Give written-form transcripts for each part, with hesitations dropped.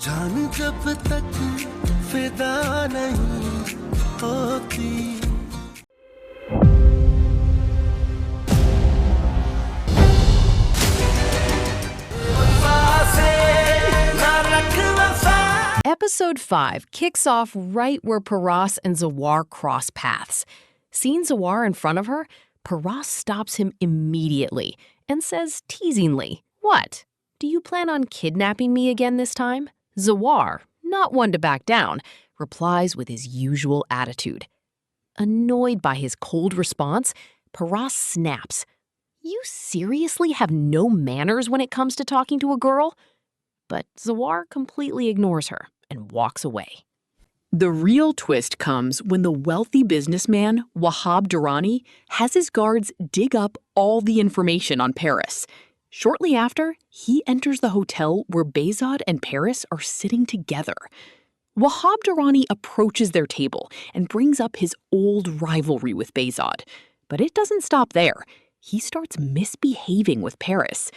जान जब तक फिदा नहीं होती. Episode 5 kicks off right where Paras and Zawar cross paths. Seeing Zawar in front of her, Paras stops him immediately and says teasingly, "What? Do you plan on kidnapping me again this time?" Zawar, not one to back down, replies with his usual attitude. Annoyed by his cold response, Paras snaps. "You seriously have no manners when it comes to talking to a girl?" But Zawar completely ignores her and walks away. The real twist comes when the wealthy businessman, Wahab Durrani, has his guards dig up all the information on Paras. Shortly after, he enters the hotel where Behzad and Paras are sitting together. Wahab Durrani approaches their table and brings up his old rivalry with Behzad. But it doesn't stop there. He starts misbehaving with Paras.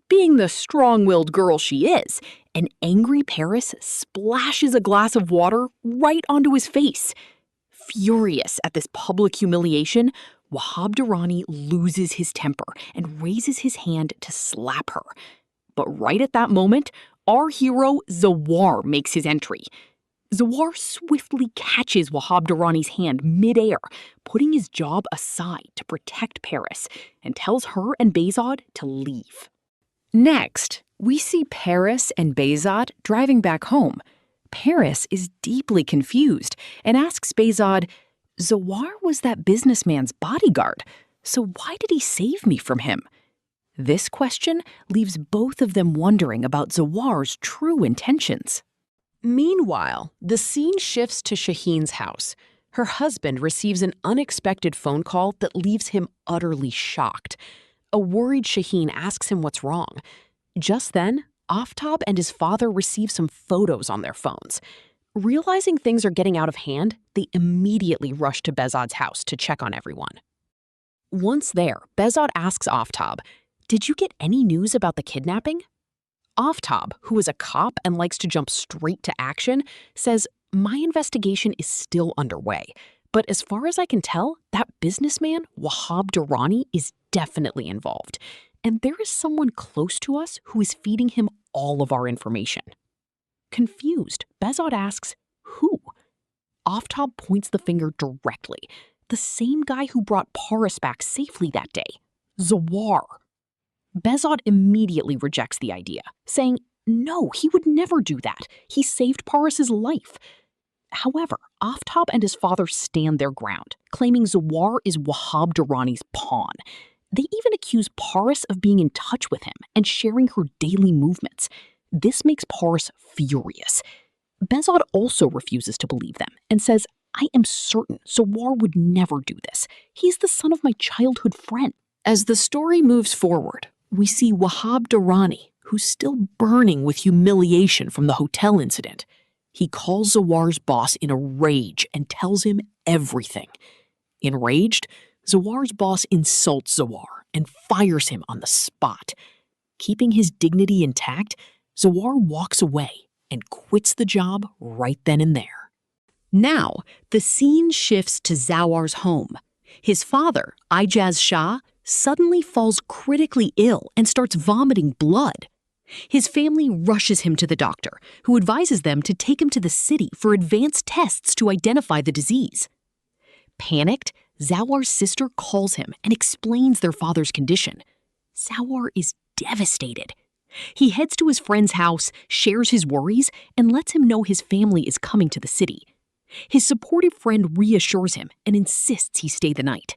Being the strong-willed girl she is, an angry Paras splashes a glass of water right onto his face. Furious at this public humiliation, Wahab Durrani loses his temper and raises his hand to slap her. But right at that moment, our hero Zawar makes his entry. Zawar swiftly catches Wahab Durrani's hand midair, putting his job aside to protect Paras, and tells her and Behzad to leave. Next, we see Paras and Behzad driving back home. Paras is deeply confused and asks Behzad, "Zawar was that businessman's bodyguard, so why did he save me from him?" This question leaves both of them wondering about Zawar's true intentions. Meanwhile, the scene shifts to Shaheen's house. Her husband receives an unexpected phone call that leaves him utterly shocked. A worried Shaheen asks him what's wrong. Just then, Aftab and his father receive some photos on their phones. Realizing things are getting out of hand, they immediately rush to Behzad's house to check on everyone. Once there, Behzad asks Aftab, "Did you get any news about the kidnapping?" Aftab, who is a cop and likes to jump straight to action, says, "My investigation is still underway. But as far as I can tell, that businessman, Wahab Durrani, is definitely involved. And there is someone close to us who is feeding him all of our information." Confused, Behzad asks, "Who?" Aftab points the finger directly. The same guy who brought Paras back safely that day. Zawar. Behzad immediately rejects the idea, saying, "No, he would never do that. He saved Paras's life." However, Aftab and his father stand their ground, claiming Zawar is Wahab Durrani's pawn. They even accuse Paras of being in touch with him and sharing her daily movements. This makes Paras furious. Behzad also refuses to believe them and says, "I am certain Zawar would never do this. He's the son of my childhood friend." As the story moves forward, we see Wahab Durrani, who's still burning with humiliation from the hotel incident. He calls Zawar's boss in a rage and tells him everything. Enraged, Zawar's boss insults Zawar and fires him on the spot. Keeping his dignity intact, Zawar walks away and quits the job right then and there. Now, the scene shifts to Zawar's home. His father, Ijaz Shah, suddenly falls critically ill and starts vomiting blood. His family rushes him to the doctor, who advises them to take him to the city for advanced tests to identify the disease. Panicked, Zawar's sister calls him and explains their father's condition. Zawar is devastated. He heads to his friend's house, shares his worries, and lets him know his family is coming to the city. His supportive friend reassures him and insists he stay the night.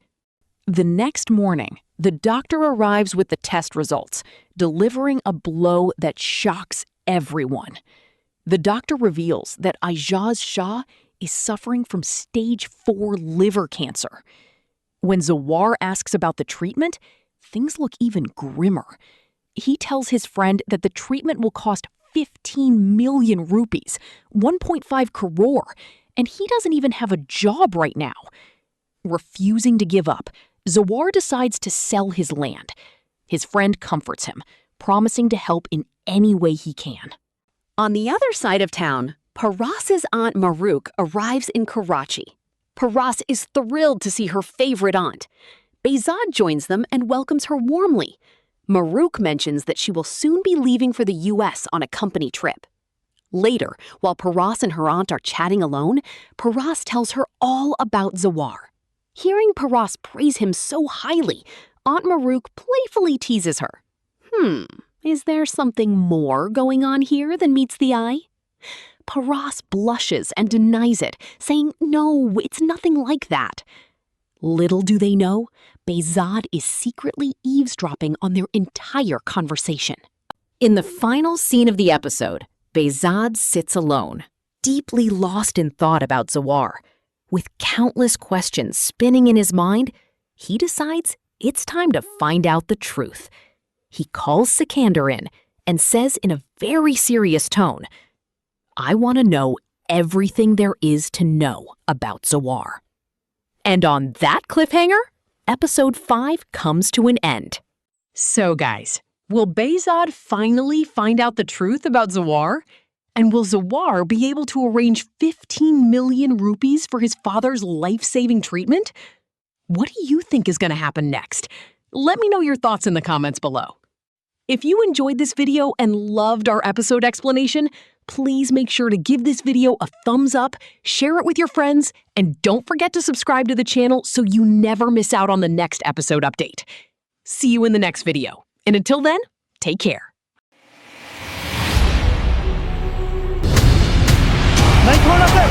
The next morning, the doctor arrives with the test results, delivering a blow that shocks everyone. The doctor reveals that Ijaz Shah is suffering from stage 4 liver cancer. When Zawar asks about the treatment, things look even grimmer. He tells his friend that the treatment will cost 15 million rupees, 1.5 crore, and he doesn't even have a job right now. Refusing to give up, Zawar decides to sell his land. His friend comforts him, promising to help in any way he can. On the other side of town, Paras's aunt Marouk arrives in Karachi. Paras is thrilled to see her favorite aunt. Behzad joins them and welcomes her warmly. Marouk mentions that she will soon be leaving for the U.S. on a company trip. Later, while Paras and her aunt are chatting alone, Paras tells her all about Zawar. Hearing Paras praise him so highly, Aunt Marouk playfully teases her. Is there something more going on here than meets the eye? Paras blushes and denies it, saying, no, it's nothing like that. Little do they know, Behzad is secretly eavesdropping on their entire conversation. In the final scene of the episode, Behzad sits alone, deeply lost in thought about Zawar. With countless questions spinning in his mind, he decides it's time to find out the truth. He calls Sikander in and says in a very serious tone, I want to know everything there is to know about Zawar. And on that cliffhanger, episode 5 comes to an end. So guys, will Behzad finally find out the truth about Zawar? And will Zawar be able to arrange 15 million rupees for his father's life-saving treatment? What do you think is going to happen next? Let me know your thoughts in the comments below. If you enjoyed this video and loved our episode explanation, please make sure to give this video a thumbs up, share it with your friends, and don't forget to subscribe to the channel so you never miss out on the next episode update. See you in the next video. And until then, take care. नहीं थोड़ा सा